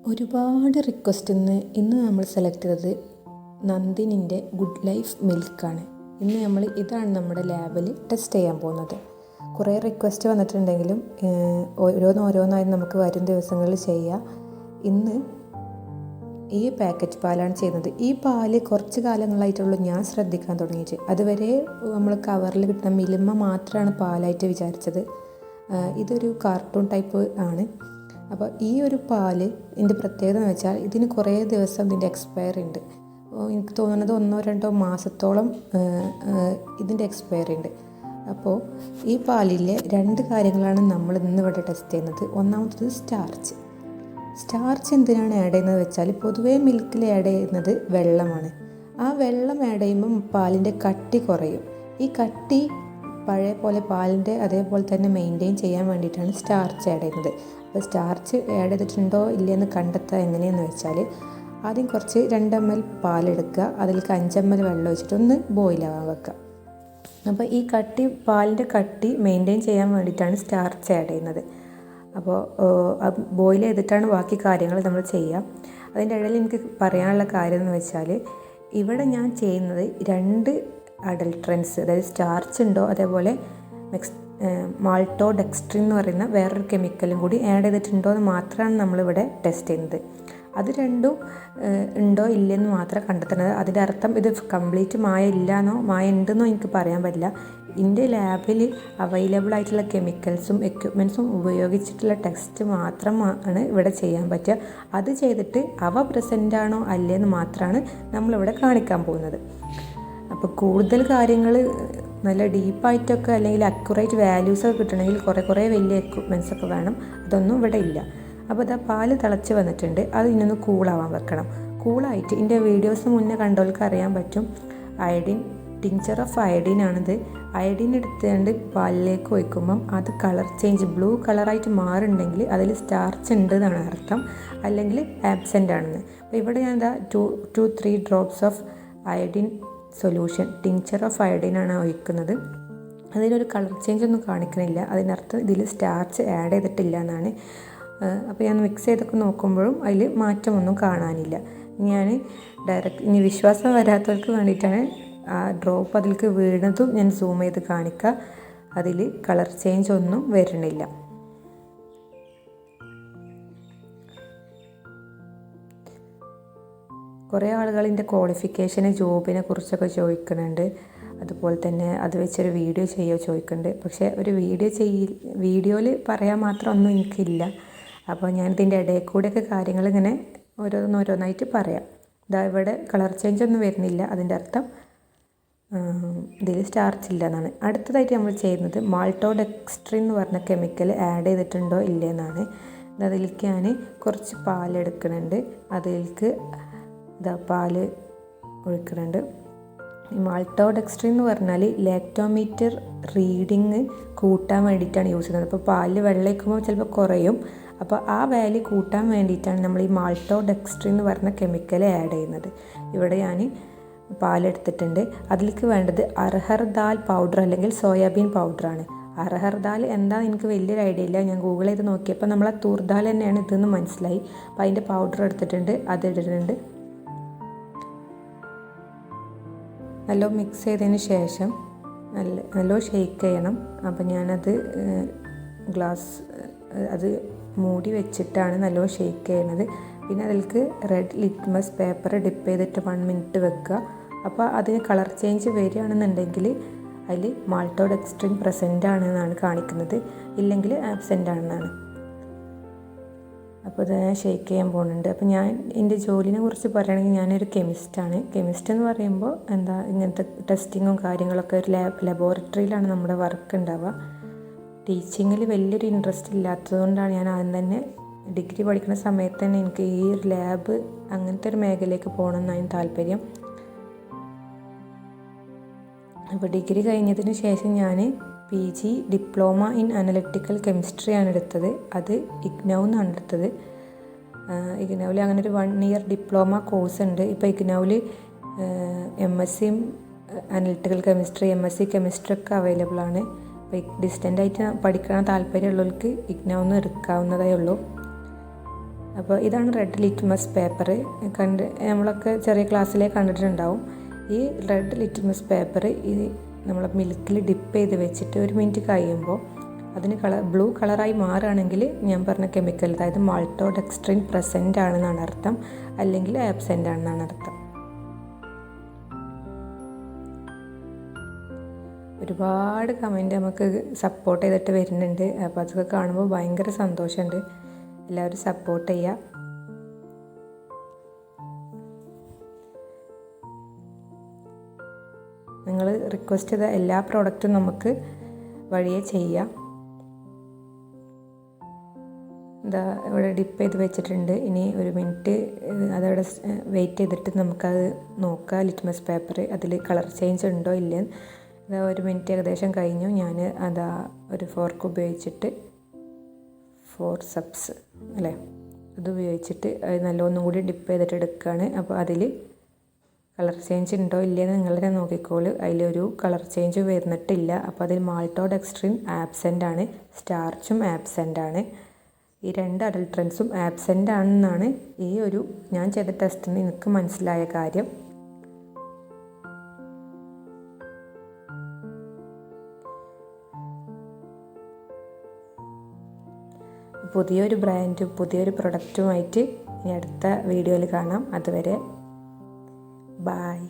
ഒരുപാട് ഇന്ന് നമ്മൾ സെലക്ട് ചെയ്തത് നന്ദിനിൻ്റെ ഗുഡ് ലൈഫ് മിൽക്കാണ്. ഇതാണ് നമ്മുടെ ലാബിൽ ടെസ്റ്റ് ചെയ്യാൻ പോകുന്നത്. കുറേ റിക്വസ്റ്റ് വന്നിട്ടുണ്ടെങ്കിലും ഓരോന്നായി നമുക്ക് വരും ദിവസങ്ങളിൽ ചെയ്യാം. ഇന്ന് ഈ പാക്കറ്റ് പാലാണ് ചെയ്യുന്നത്. ഈ പാല് കുറച്ച് കാലങ്ങളായിട്ടുള്ളൂ ഞാൻ ശ്രദ്ധിക്കാൻ തുടങ്ങിയിട്ട്. അതുവരെ നമ്മൾ കവറിൽ കിട്ടുന്ന മിൽമ മാത്രമാണ് പാലായിട്ട് വിചാരിച്ചത്. ഇതൊരു കാർട്ടൂൺ ടൈപ്പ് ആണ്. അപ്പോൾ ഈ ഒരു പാല് ഇതിൻ്റെ പ്രത്യേകത എന്ന് വെച്ചാൽ ഇതിന് കുറേ ദിവസം ഇതിൻ്റെ എക്സ്പയറി ഉണ്ട്. എനിക്ക് തോന്നുന്നത് 1-2 മാസത്തോളം ഇതിൻ്റെ എക്സ്പയറി ഉണ്ട്. അപ്പോൾ ഈ പാലിലെ 2 കാര്യങ്ങളാണ് നമ്മൾ ഇന്നിവിടെ ടെസ്റ്റ് ചെയ്യുന്നത്. ഒന്നാമത്തത് സ്റ്റാർച്ച് എന്തിനാണ് ആഡ് ചെയ്യുന്നത് വെച്ചാൽ, പൊതുവേ മിൽക്കിൽ ആഡ് ചെയ്യുന്നത് വെള്ളമാണ്. ആ വെള്ളം ആഡ് ചെയ്യുമ്പം പാലിൻ്റെ കട്ടി കുറയും. ഈ കട്ടി പഴയ പോലെ പാലിൻ്റെ അതേപോലെ തന്നെ മെയിൻറ്റെയിൻ ചെയ്യാൻ വേണ്ടിയിട്ടാണ് സ്റ്റാർച്ച് ആഡ് ചെയ്യുന്നത്. അപ്പോൾ സ്റ്റാർച്ച് ആഡ് ചെയ്തിട്ടുണ്ടോ ഇല്ലയെന്ന് കണ്ടെത്തുക എങ്ങനെയെന്ന് വെച്ചാൽ, ആദ്യം കുറച്ച് 2 ml പാലെടുക്കുക, അതിലേക്ക് 5 ml വെള്ളം ഒഴിച്ചിട്ട് ഒന്ന് ബോയിലാവാൻ വെക്കുക. അപ്പോൾ ഈ പാലിൻ്റെ കട്ടി മെയിൻറ്റെയിൻ ചെയ്യാൻ വേണ്ടിയിട്ടാണ് സ്റ്റാർച്ച് ആഡ് ചെയ്യുന്നത്. അപ്പോൾ ബോയിൽ ചെയ്തിട്ടാണ് ബാക്കി കാര്യങ്ങൾ നമ്മൾ ചെയ്യുക. അതിൻ്റെ ഇടയിൽ എനിക്ക് പറയാനുള്ള കാര്യം എന്ന് വെച്ചാൽ, ഇവിടെ ഞാൻ ചെയ്യുന്നത് 2 അഡൾട്രൻസ്, അതായത് സ്റ്റാർച്ച് ഉണ്ടോ അതേപോലെ മാൾട്ടോഡെക്സ്ട്രിൻ എന്ന് പറയുന്ന വേറൊരു കെമിക്കലും കൂടി ആഡ് ചെയ്തിട്ടുണ്ടോ എന്ന് മാത്രമാണ് നമ്മളിവിടെ ടെസ്റ്റ് ചെയ്യുന്നത്. അത് രണ്ടും ഉണ്ടോ ഇല്ലെന്ന് മാത്രം കണ്ടെത്തുന്നത്. അതിൻ്റെ അർത്ഥം ഇത് കംപ്ലീറ്റ് മായ ഇല്ലയെന്നോ മായ ഉണ്ടെന്നോ എനിക്ക് പറയാൻ പറ്റില്ല. എൻ്റെ ലാബിൽ അവൈലബിൾ ആയിട്ടുള്ള കെമിക്കൽസും എക്യുപ്മെൻറ്റ്സും ഉപയോഗിച്ചിട്ടുള്ള ടെസ്റ്റ് മാത്രമാണ് ഇവിടെ ചെയ്യാൻ പറ്റുക. അത് ചെയ്തിട്ട് അവ പ്രസൻ്റ് ആണോ അല്ലേന്ന് മാത്രമാണ് നമ്മളിവിടെ കാണിക്കാൻ പോകുന്നത്. അപ്പോൾ കൂടുതൽ കാര്യങ്ങൾ നല്ല ഡീപ്പായിട്ടൊക്കെ അല്ലെങ്കിൽ അക്യുറേറ്റ് വാല്യൂസൊക്കെ കിട്ടണമെങ്കിൽ കുറേ വലിയ എക്യുപ്മെൻറ്റ്സൊക്കെ വേണം. അതൊന്നും ഇവിടെ ഇല്ല. അപ്പോൾ ഇതാ പാല് തിളച്ച് വന്നിട്ടുണ്ട്. അത് ഇന്നൊന്ന് കൂളാവാൻ വെക്കണം. കൂളായിട്ട് ഇതിൻ്റെ വീഡിയോസ് മുന്നേ കണ്ടവർക്ക് അറിയാൻ പറ്റും, ടിഞ്ചർ ഓഫ് അയഡീനാണിത്. അയഡീൻ എടുത്തുകൊണ്ട് പാലിലേക്ക് ഒഴിക്കുമ്പം അത് കളർ ചേഞ്ച് ബ്ലൂ കളറായിട്ട് മാറുന്നുണ്ടെങ്കിൽ അതിൽ സ്റ്റാർച്ച് ഉണ്ട് എന്നാണ് അർത്ഥം, അല്ലെങ്കിൽ ആബ്സെൻ്റ് ആണെന്ന്. അപ്പോൾ ഇവിടെ ഞാൻ എന്താ 2-3 drops of iodine solution tincture of അയഡീനാണ് ഒഴിക്കുന്നത്. അതിലൊരു കളർ ചേഞ്ച് ഒന്നും കാണിക്കണില്ല. അതിനർത്ഥം ഇതിൽ സ്റ്റാർച്ച് ആഡ് ചെയ്തിട്ടില്ല എന്നാണ്. അപ്പോൾ ഞാൻ മിക്സ് ചെയ്തൊക്കെ നോക്കുമ്പോഴും അതിൽ മാറ്റമൊന്നും കാണാനില്ല. ഞാൻ ഇനി വിശ്വാസം വരാത്തവർക്ക് വേണ്ടിയിട്ടാണ് ആ ഡ്രോപ്പ് അതിലേക്ക് വീണതും ഞാൻ സൂം ചെയ്ത് കാണിക്കുക. അതിൽ കളർ ചേഞ്ച് ഒന്നും വരുന്നില്ല. കുറേ ആളുകളിൻ്റെ ക്വാളിഫിക്കേഷന് ജോബിനെ കുറിച്ചൊക്കെ ചോദിക്കുന്നുണ്ട്. അതുപോലെ തന്നെ അത് വെച്ചൊരു വീഡിയോ ചെയ്യുമോ ചോദിക്കുന്നുണ്ട്. പക്ഷേ ഒരു വീഡിയോയിൽ പറയാൻ മാത്രം ഒന്നും എനിക്കില്ല. അപ്പോൾ ഞാനിതിൻ്റെ ഇടയിൽ കൂടെയൊക്കെ കാര്യങ്ങൾ ഇങ്ങനെ ഓരോന്നായിട്ട് പറയാം. ഇവിടെ കളർ ചേഞ്ച് ഒന്നും വരുന്നില്ല. അതിൻ്റെ അർത്ഥം ഇതിൽ സ്റ്റാർച്ച് ഇല്ല എന്നാണ്. അടുത്തതായിട്ട് നമ്മൾ ചെയ്യുന്നത് മാൾട്ടോഡെക്സ്ട്രിൻ എന്ന് പറഞ്ഞ കെമിക്കൽ ആഡ് ചെയ്തിട്ടുണ്ടോ ഇല്ലേ എന്നാണ്. അതിലേക്ക് ഞാൻ കുറച്ച് പാലെടുക്കുന്നുണ്ട്. അതിലേക്ക് പാല് ഒഴിക്കുന്നുണ്ട്. ഈ മാൾട്ടോഡെക്സ്ട്രിൻ എന്ന് പറഞ്ഞാൽ ലാക്ടോമീറ്റർ റീഡിങ് കൂട്ടാൻ വേണ്ടിയിട്ടാണ് യൂസ് ചെയ്യുന്നത്. അപ്പോൾ പാലിൽ വെള്ളം ഒഴിക്കുമ്പോൾ ചിലപ്പോൾ കുറയും. അപ്പോൾ ആ വാല്യൂ കൂട്ടാൻ വേണ്ടിയിട്ടാണ് നമ്മൾ ഈ മാൾട്ടോഡെക്സ്ട്രിൻ എന്ന് പറഞ്ഞ കെമിക്കൽ ആഡ് ചെയ്യുന്നത്. ഇവിടെ ഞാൻ പാലെടുത്തിട്ടുണ്ട്. അതിലേക്ക് വേണ്ടത് അർഹർ ദാൽ പൗഡർ അല്ലെങ്കിൽ സോയാബീൻ പൗഡറാണ്. അർഹർ ദാൽ എന്താണെന്ന് എനിക്ക് വലിയൊരു ഐഡിയ ഇല്ല. ഞാൻ ഗൂഗിൾ ചെയ്ത് നോക്കിയപ്പോൾ നമ്മളെ തൂർ ദാൽ തന്നെയാണ് ഇതെന്ന് മനസ്സിലായി. അപ്പോൾ അതിൻ്റെ പൗഡർ എടുത്തിട്ടുണ്ട്, അത് ഇട്ടിട്ടുണ്ട്. നല്ല മിക്സ് ചെയ്തതിന് ശേഷം നല്ല ഷെയ്ക്ക് ചെയ്യണം. അപ്പോൾ ഞാനത് അത് മൂടി വെച്ചിട്ടാണ് നല്ല ഷെയ്ക്ക് ചെയ്യണത്. പിന്നെ അതിലേക്ക് റെഡ് ലിറ്റ്മസ് പേപ്പർ ഡിപ്പ് ചെയ്തിട്ട് 1 minute വെക്കുക. അപ്പോൾ അതിന് കളർ ചേഞ്ച് വരികയാണെന്നുണ്ടെങ്കിൽ അതിൽ മാൾട്ടോഡെക്സ്ട്രിൻ പ്രസൻ്റ് ആണെന്നാണ് കാണിക്കുന്നത്, ഇല്ലെങ്കിൽ ആബ്സെൻ്റ് ആണെന്നാണ്. അപ്പോൾ ഇത് ഞാൻ ഷെയ്ക്ക് ചെയ്യാൻ പോകുന്നുണ്ട്. അപ്പോൾ ഞാൻ എൻ്റെ ജോലിനെ കുറിച്ച് പറയുകയാണെങ്കിൽ ഞാനൊരു കെമിസ്റ്റാണ്. കെമിസ്റ്റ് എന്ന് പറയുമ്പോൾ ഇങ്ങനത്തെ ടെസ്റ്റിങ്ങും കാര്യങ്ങളൊക്കെ ഒരു ലബോറട്ടറിയിലാണ് നമ്മുടെ വർക്ക് ഉണ്ടാവുക. ടീച്ചിങ്ങിൽ വലിയൊരു ഇൻട്രസ്റ്റ് ഇല്ലാത്തതുകൊണ്ടാണ് ഞാൻ ആദ്യം തന്നെ ഡിഗ്രി പഠിക്കുന്ന സമയത്ത് തന്നെ എനിക്ക് ഈ ലാബ് അങ്ങനത്തെ ഒരു മേഖലയിലേക്ക് പോകണമെന്നാണ് താല്പര്യം. അപ്പോൾ ഡിഗ്രി കഴിഞ്ഞതിന് ശേഷം ഞാൻ PG ഡിപ്ലോമ ഇൻ അനലിറ്റിക്കൽ കെമിസ്ട്രിയാണ് എടുത്തത്. അത് ഇഗ്നൗന്നാണ് എടുത്തത്. ഇഗ്നൗവിൽ അങ്ങനെ ഒരു 1 year ഡിപ്ലോമ കോഴ്സ് ഉണ്ട്. ഇപ്പോൾ ഇഗ്നൗവിൽ MSc analytical chemistry, MSc chemistry ഒക്കെ അവൈലബിൾ ആണ്. അപ്പോൾ ഡിസ്റ്റൻ്റായിട്ട് പഠിക്കാൻ താല്പര്യമുള്ളവർക്ക് ഇഗ്നൗന്ന് എടുക്കാവുന്നതേ ഉള്ളൂ. അപ്പോൾ ഇതാണ് റെഡ് ലിറ്റ്മസ് പേപ്പർ. നമ്മളൊക്കെ ചെറിയ ക്ലാസ്സിലേ കണ്ടിട്ടുണ്ടാവും. ഈ റെഡ് ലിറ്റ്മസ് പേപ്പർ ഈ നമ്മൾ മിൽക്കിൽ ഡിപ്പ് ചെയ്ത് വെച്ചിട്ട് 1 മിനിറ്റ് കഴിയുമ്പോൾ അതിന് ബ്ലൂ കളറായി മാറുകയാണെങ്കിൽ ഞാൻ പറഞ്ഞ കെമിക്കൽ, അതായത് മാൾട്ടോഡെക്സ്ട്രിൻ പ്രസൻ്റ് ആണെന്നാണ് അർത്ഥം, അല്ലെങ്കിൽ ആബ്സെൻ്റ് ആണെന്നാണ് അർത്ഥം. ഒരുപാട് കമൻറ്റ് നമുക്ക് സപ്പോർട്ട് ചെയ്തിട്ട് വരുന്നുണ്ട്. അപ്പോൾ അതൊക്കെ കാണുമ്പോൾ ഭയങ്കര സന്തോഷമുണ്ട്. എല്ലാവരും സപ്പോർട്ട് ചെയ്യുക. നിങ്ങൾ റിക്വസ്റ്റ് ചെയ്ത എല്ലാ പ്രോഡക്റ്റും നമുക്ക് വഴിയെ ചെയ്യാം. ഇതാ ഇവിടെ ഡിപ്പ് ചെയ്ത് വെച്ചിട്ടുണ്ട്. ഇനി 1 മിനിറ്റ് അതവിടെ വെയിറ്റ് ചെയ്തിട്ട് നമുക്കത് നോക്കാം, ലിറ്റ്മസ് പേപ്പർ അതിൽ കളർ ചേഞ്ച് ഉണ്ടോ ഇല്ലെന്ന്. അതാ 1 മിനിറ്റ് ഏകദേശം കഴിഞ്ഞു. ഞാൻ അതാ ഒരു ഫോർക്ക് ഉപയോഗിച്ചിട്ട് ഫോർസെപ്സ് അല്ലേ, അത് ഉപയോഗിച്ചിട്ട് അത് നല്ലൊന്നും കൂടി ഡിപ്പ് ചെയ്തിട്ട് എടുക്കുകയാണ്. അപ്പോൾ അതിൽ കളർ ചേഞ്ച് ഉണ്ടോ ഇല്ലയെന്ന് നിങ്ങൾ തന്നെ നോക്കിക്കോളൂ. അതിലൊരു കളർ ചേഞ്ച് വരുന്നിട്ടില്ല. അപ്പോൾ അതിൽ മാൾട്ടോഡെക്സ്ട്രിൻ ആബ്സെൻ്റ് ആണ്, സ്റ്റാർച്ചും ആബ്സെൻ്റ് ആണ്. ഈ 2 അഡൾട്രൻസും ആബ്സെൻ്റ് ആണെന്നാണ് ഈ ഒരു ഞാൻ ചെയ്ത ടെസ്റ്റിൽ നിന്ന് എനിക്ക് മനസ്സിലായ കാര്യം. പുതിയൊരു ബ്രാൻഡും പുതിയൊരു പ്രൊഡക്റ്റുമായിട്ട് ഇനി അടുത്ത വീഡിയോയിൽ കാണാം. അതുവരെ ബായ്.